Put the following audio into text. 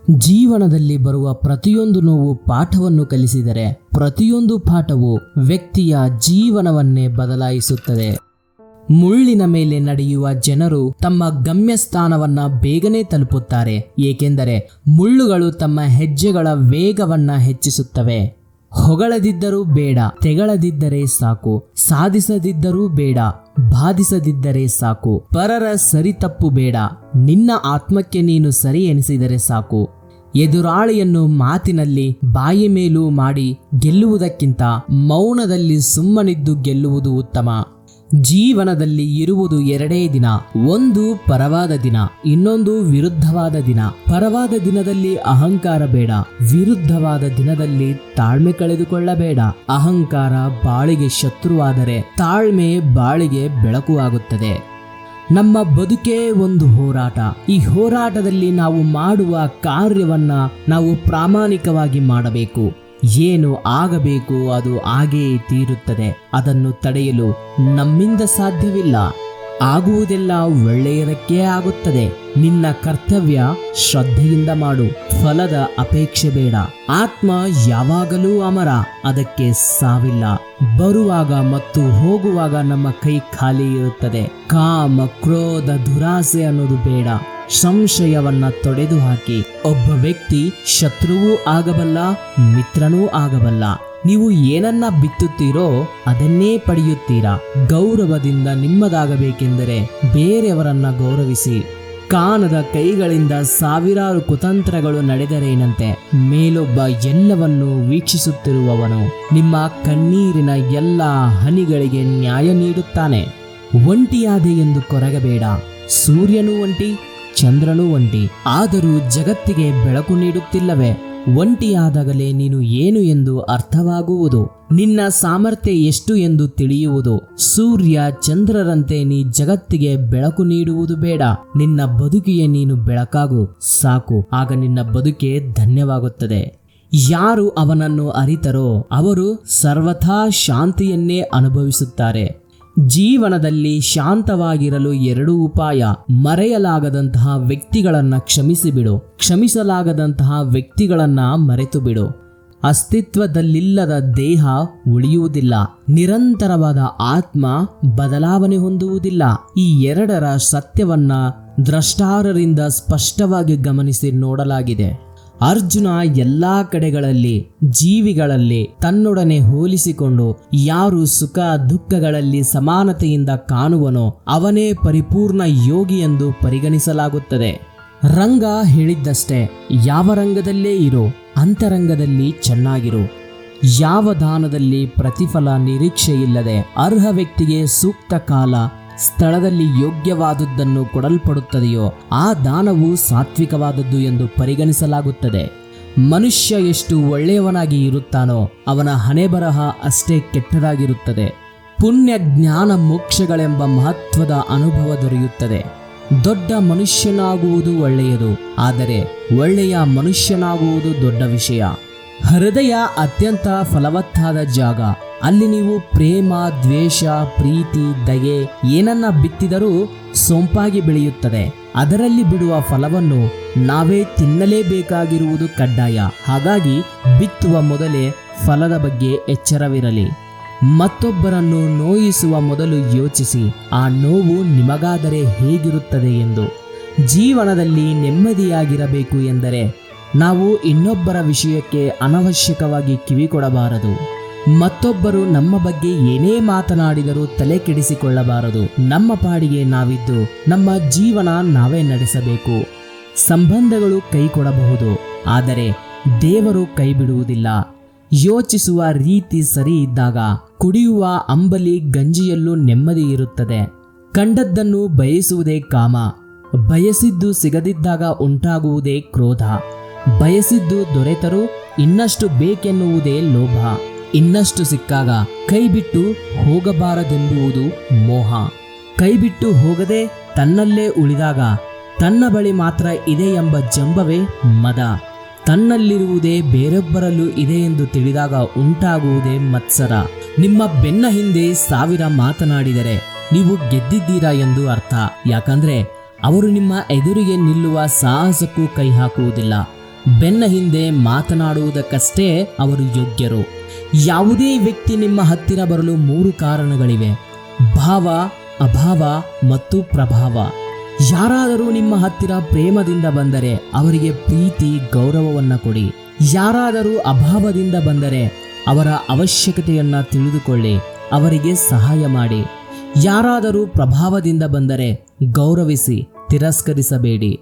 ಜೀವನದಲ್ಲಿ ಬರುವ ಪ್ರತಿಯೊಂದು ನೋವು ಪಾಠವನ್ನು ಕಲಿಸಿದರೆ ಪ್ರತಿಯೊಂದು ಪಾಠವು ವ್ಯಕ್ತಿಯ ಜೀವನವನ್ನೇ ಬದಲಾಯಿಸುತ್ತದೆ. ಮುಳ್ಳಿನ ಮೇಲೆ ನಡೆಯುವ ಜನರು ತಮ್ಮ ಗಮ್ಯಸ್ಥಾನವನ್ನ ಬೇಗನೆ ತಲುಪುತ್ತಾರೆ, ಏಕೆಂದರೆ ಮುಳ್ಳುಗಳು ತಮ್ಮ ಹೆಜ್ಜೆಗಳ ವೇಗವನ್ನ ಹೆಚ್ಚಿಸುತ್ತವೆ. ಹೊಗಳದಿದ್ದರೂ ಬೇಡ, ತೆಗಳದಿದ್ದರೆ ಸಾಕು. ಸಾಧಿಸದಿದ್ದರೂ ಬೇಡ, ಬಾಧಿಸದಿದ್ದರೆ ಸಾಕು. ಪರರ ಸರಿತಪ್ಪು ಬೇಡ, ನಿನ್ನ ಆತ್ಮಕ್ಕೆ ನೀನು ಸರಿ ಎನಿಸಿದರೆ ಸಾಕು. ಎದುರಾಳಿಯನ್ನು ಮಾತಿನಲ್ಲಿ ಬಾಯಿ ಮೇಲೂ ಮಾಡಿ ಗೆಲ್ಲುವುದಕ್ಕಿಂತ ಮೌನದಲ್ಲಿ ಸುಮ್ಮನಿದ್ದು ಗೆಲ್ಲುವುದು ಉತ್ತಮ. ಜೀವನದಲ್ಲಿ ಇರುವುದು ಎರಡೇ ದಿನ, ಒಂದು ಪರವಾದ ದಿನ, ಇನ್ನೊಂದು ವಿರುದ್ಧವಾದ ದಿನ. ಪರವಾದ ದಿನದಲ್ಲಿ ಅಹಂಕಾರ ಬೇಡ, ವಿರುದ್ಧವಾದ ದಿನದಲ್ಲಿ ತಾಳ್ಮೆ ಕಳೆದುಕೊಳ್ಳಬೇಡ. ಅಹಂಕಾರ ಬಾಳಿಗೆ ಶತ್ರುವಾದರೆ ತಾಳ್ಮೆ ಬಾಳಿಗೆ ಬೆಳಕು ಆಗುತ್ತದೆ. ನಮ್ಮ ಬದುಕೇ ಒಂದು ಹೋರಾಟ. ಈ ಹೋರಾಟದಲ್ಲಿ ನಾವು ಮಾಡುವ ಕಾರ್ಯವನ್ನ ನಾವು ಪ್ರಾಮಾಣಿಕವಾಗಿ ಮಾಡಬೇಕು. ಏನು ಆಗಬೇಕು ಅದು ಆಗೇ ತೀರುತ್ತದೆ. ಅದನ್ನು ತಡೆಯಲು ನಮ್ಮಿಂದ ಸಾಧ್ಯವಿಲ್ಲ. ಆಗುವುದೆಲ್ಲ ಒಳ್ಳೆಯದಕ್ಕೆ ಆಗುತ್ತದೆ. ನಿನ್ನ ಕರ್ತವ್ಯ ಶ್ರದ್ಧೆಯಿಂದ ಮಾಡು, ಫಲದ ಅಪೇಕ್ಷೆ ಬೇಡ. ಆತ್ಮ ಯಾವಾಗಲೂ ಅಮರ, ಅದಕ್ಕೆ ಸಾವಿಲ್ಲ. ಬರುವಾಗ ಮತ್ತು ಹೋಗುವಾಗ ನಮ್ಮ ಕೈ ಖಾಲಿ ಇರುತ್ತದೆ. ಕಾಮ, ಕ್ರೋಧ, ದುರಾಸೆ ಅನ್ನೋದು ಬೇಡ. ಸಂಶಯವನ್ನ ತೊಡೆದು ಹಾಕಿ. ಒಬ್ಬ ವ್ಯಕ್ತಿ ಶತ್ರುವೂ ಆಗಬಲ್ಲ, ಮಿತ್ರನೂ ಆಗಬಲ್ಲ. ನೀವು ಏನನ್ನ ಬಿತ್ತುತ್ತೀರೋ ಅದನ್ನೇ ಪಡೆಯುತ್ತೀರಾ. ಗೌರವದಿಂದ ನಿಮ್ಮದಾಗಬೇಕೆಂದರೆ ಬೇರೆಯವರನ್ನ ಗೌರವಿಸಿ. ಕಾಣದ ಕೈಗಳಿಂದ ಸಾವಿರಾರು ಕುತಂತ್ರಗಳು ನಡೆದರೇನಂತೆ, ಮೇಲೊಬ್ಬ ಎಲ್ಲವನ್ನೂ ವೀಕ್ಷಿಸುತ್ತಿರುವವನು ನಿಮ್ಮ ಕಣ್ಣೀರಿನ ಎಲ್ಲ ಹನಿಗಳಿಗೆ ನ್ಯಾಯ ನೀಡುತ್ತಾನೆ. ಒಂಟಿಯಾದೆ ಎಂದು ಕೊರಗಬೇಡ. ಸೂರ್ಯನೂ ಒಂಟಿ, ಚಂದ್ರನೂ ಒಂಟಿ, ಆದರೂ ಜಗತ್ತಿಗೆ ಬೆಳಕು ನೀಡುತ್ತಿಲ್ಲವೇ? ಒಂಟಿಯಾದಾಗಲೇ ನೀನು ಏನು ಎಂದು ಅರ್ಥವಾಗುವುದು, ನಿನ್ನ ಸಾಮರ್ಥ್ಯ ಎಷ್ಟು ಎಂದು ತಿಳಿಯುವುದು. ಸೂರ್ಯ ಚಂದ್ರರಂತೆ ನೀ ಜಗತ್ತಿಗೆ ಬೆಳಕು ನೀಡುವುದು ಬೇಡ. ನಿನ್ನ ಬದುಕಿಗೆ ನೀನು ಬೆಳಕಾಗು ಸಾಕು. ಆಗ ನಿನ್ನ ಬದುಕೆ ಧನ್ಯವಾಗುತ್ತದೆ. ಯಾರು ಅವನನ್ನು ಅರಿತರೋ ಅವರು ಸರ್ವಥಾ ಶಾಂತಿಯನ್ನೇ ಅನುಭವಿಸುತ್ತಾರೆ. ಜೀವನದಲ್ಲಿ ಶಾಂತವಾಗಿರಲು ಎರಡು ಉಪಾಯ. ಮರೆಯಲಾಗದಂತಹ ವ್ಯಕ್ತಿಗಳನ್ನ ಕ್ಷಮಿಸಿಬಿಡು, ಕ್ಷಮಿಸಲಾಗದಂತಹ ವ್ಯಕ್ತಿಗಳನ್ನ ಮರೆತು ಬಿಡು. ಅಸ್ತಿತ್ವದಲ್ಲಿಲ್ಲದ ದೇಹ ಉಳಿಯುವುದಿಲ್ಲ, ನಿರಂತರವಾದ ಆತ್ಮ ಬದಲಾವಣೆ ಹೊಂದುವುದಿಲ್ಲ. ಈ ಎರಡರ ಸತ್ಯವನ್ನ ದ್ರಷ್ಟಾರರಿಂದ ಸ್ಪಷ್ಟವಾಗಿ ಗಮನಿಸಿ ನೋಡಲಾಗಿದೆ. ಅರ್ಜುನ ಎಲ್ಲಾ ಕಡೆಗಳಲ್ಲಿ ಜೀವಿಗಳಲ್ಲಿ ತನ್ನೊಡನೆ ಹೋಲಿಸಿಕೊಂಡು ಯಾರು ಸುಖ ದುಃಖಗಳಲ್ಲಿ ಸಮಾನತೆಯಿಂದ ಕಾಣುವನೋ ಅವನೇ ಪರಿಪೂರ್ಣ ಯೋಗಿ ಎಂದು ಪರಿಗಣಿಸಲಾಗುತ್ತದೆ. ರಂಗ ಹೇಳಿದ್ದಷ್ಟೇ, ಯಾವ ರಂಗದಲ್ಲೇ ಇರೋ ಅಂತರಂಗದಲ್ಲಿ ಚೆನ್ನಾಗಿರು. ಯಾವ ದಾನದಲ್ಲಿ ಪ್ರತಿಫಲ ನಿರೀಕ್ಷೆ ಇಲ್ಲದೆ ಅರ್ಹ ವ್ಯಕ್ತಿಗೆ ಸೂಕ್ತ ಕಾಲ ಸ್ಥಳದಲ್ಲಿ ಯೋಗ್ಯವಾದದ್ದನ್ನು ಕೊಡಲ್ಪಡುತ್ತದೆಯೋ ಆ ದಾನವು ಸಾತ್ವಿಕವಾದದ್ದು ಎಂದು ಪರಿಗಣಿಸಲಾಗುತ್ತದೆ. ಮನುಷ್ಯ ಎಷ್ಟು ಒಳ್ಳೆಯವನಾಗಿ ಇರುತ್ತಾನೋ ಅವನ ಹಣೆಬರಹ ಅಷ್ಟೇ ಕೆಟ್ಟದಾಗಿರುತ್ತದೆ. ಪುಣ್ಯ, ಜ್ಞಾನ, ಮೋಕ್ಷಗಳೆಂಬ ಮಹತ್ವದ ಅನುಭವ ದೊರೆಯುತ್ತದೆ. ದೊಡ್ಡ ಮನುಷ್ಯನಾಗುವುದು ಒಳ್ಳೆಯದು, ಆದರೆ ಒಳ್ಳೆಯ ಮನುಷ್ಯನಾಗುವುದು ದೊಡ್ಡ ವಿಷಯ. ಹೃದಯ ಅತ್ಯಂತ ಫಲವತ್ತಾದ ಜಾಗ. ಅಲ್ಲಿ ನೀವು ಪ್ರೇಮ, ದ್ವೇಷ, ಪ್ರೀತಿ, ದಯೆ ಏನನ್ನ ಬಿತ್ತಿದರೂ ಸೊಂಪಾಗಿ ಬೆಳೆಯುತ್ತದೆ. ಅದರಲ್ಲಿ ಬಿಡುವ ಫಲವನ್ನು ನಾವೇ ತಿನ್ನಲೇಬೇಕಾಗಿರುವುದು ಕಡ್ಡಾಯ. ಹಾಗಾಗಿ ಬಿತ್ತುವ ಮೊದಲೇ ಫಲದ ಬಗ್ಗೆ ಎಚ್ಚರವಿರಲಿ. ಮತ್ತೊಬ್ಬರನ್ನು ನೋಯಿಸುವ ಮೊದಲು ಯೋಚಿಸಿ, ಆ ನೋವು ನಿಮಗಾದರೆ ಹೇಗಿರುತ್ತದೆ ಎಂದು. ಜೀವನದಲ್ಲಿ ನೆಮ್ಮದಿಯಾಗಿರಬೇಕು ಎಂದರೆ ನಾವು ಇನ್ನೊಬ್ಬರ ವಿಷಯಕ್ಕೆ ಅನವಶ್ಯಕವಾಗಿ ಕಿವಿ ಕೊಡಬಾರದು. ಮತ್ತೊಬ್ಬರು ನಮ್ಮ ಬಗ್ಗೆ ಏನೇ ಮಾತನಾಡಿದರೂ ತಲೆ ಕೆಡಿಸಿಕೊಳ್ಳಬಾರದು. ನಮ್ಮ ಪಾಡಿಗೆ ನಾವಿದ್ದು ನಮ್ಮ ಜೀವನ ನಾವೇ ನಡೆಸಬೇಕು. ಸಂಬಂಧಗಳು ಕೈ ಕೊಡಬಹುದು, ಆದರೆ ದೇವರು ಕೈ ಬಿಡುವುದಿಲ್ಲ. ಯೋಚಿಸುವ ರೀತಿ ಸರಿ ಇದ್ದಾಗ ಕುಡಿಯುವ ಅಂಬಲಿ ಗಂಜಿಯಲ್ಲೂ ನೆಮ್ಮದಿ ಇರುತ್ತದೆ. ಕಂಡದ್ದನ್ನು ಬಯಸುವುದೇ ಕಾಮ. ಬಯಸಿದ್ದು ಸಿಗದಿದ್ದಾಗ ಉಂಟಾಗುವುದೇ ಕ್ರೋಧ. ಬಯಸಿದ್ದು ದೊರೆತರೂ ಇನ್ನಷ್ಟು ಬೇಕೆನ್ನುವುದೇ ಲೋಭ. ಇನ್ನಷ್ಟು ಸಿಕ್ಕಾಗ ಕೈಬಿಟ್ಟು ಹೋಗಬಾರದೆಂಬುವುದು ಮೋಹ. ಕೈಬಿಟ್ಟು ಹೋಗದೆ ತನ್ನಲ್ಲೇ ಉಳಿದಾಗ ತನ್ನ ಬಳಿ ಮಾತ್ರ ಇದೆ ಎಂಬ ಜಂಬವೇ ಮದ. ತನ್ನಲ್ಲಿರುವುದೇ ಬೇರೊಬ್ಬರಲ್ಲೂ ಇದೆ ಎಂದು ತಿಳಿದಾಗ ಉಂಟಾಗುವುದೇ ಮತ್ಸರ. ನಿಮ್ಮ ಬೆನ್ನ ಹಿಂದೆ 1000 ಮಾತನಾಡಿದರೆ ನೀವು ಗೆದ್ದಿದ್ದೀರಾ ಎಂದು ಅರ್ಥ. ಯಾಕಂದ್ರೆ ಅವರು ನಿಮ್ಮ ಎದುರಿಗೆ ನಿಲ್ಲುವ ಸಾಹಸಕ್ಕೂ ಕೈ ಹಾಕುವುದಿಲ್ಲ. ಬೆನ್ನ ಹಿಂದೆ ಮಾತನಾಡುವುದಕ್ಕಷ್ಟೇ ಅವರು ಯೋಗ್ಯರು. ಯಾವುದೇ ವ್ಯಕ್ತಿ ನಿಮ್ಮ ಹತ್ತಿರ ಬರಲು 3 ಕಾರಣಗಳಿವೆ: ಭಾವ, ಅಭಾವ ಮತ್ತು ಪ್ರಭಾವ. ಯಾರಾದರೂ ನಿಮ್ಮ ಹತ್ತಿರ ಪ್ರೇಮದಿಂದ ಬಂದರೆ ಅವರಿಗೆ ಪ್ರೀತಿ, ಗೌರವವನ್ನು ಕೊಡಿ. ಯಾರಾದರೂ ಅಭಾವದಿಂದ ಬಂದರೆ ಅವರ ಅವಶ್ಯಕತೆಯನ್ನು ತಿಳಿದುಕೊಳ್ಳಿ, ಅವರಿಗೆ ಸಹಾಯ ಮಾಡಿ. ಯಾರಾದರೂ ಪ್ರಭಾವದಿಂದ ಬಂದರೆ ಗೌರವಿಸಿ, ತಿರಸ್ಕರಿಸಬೇಡಿ.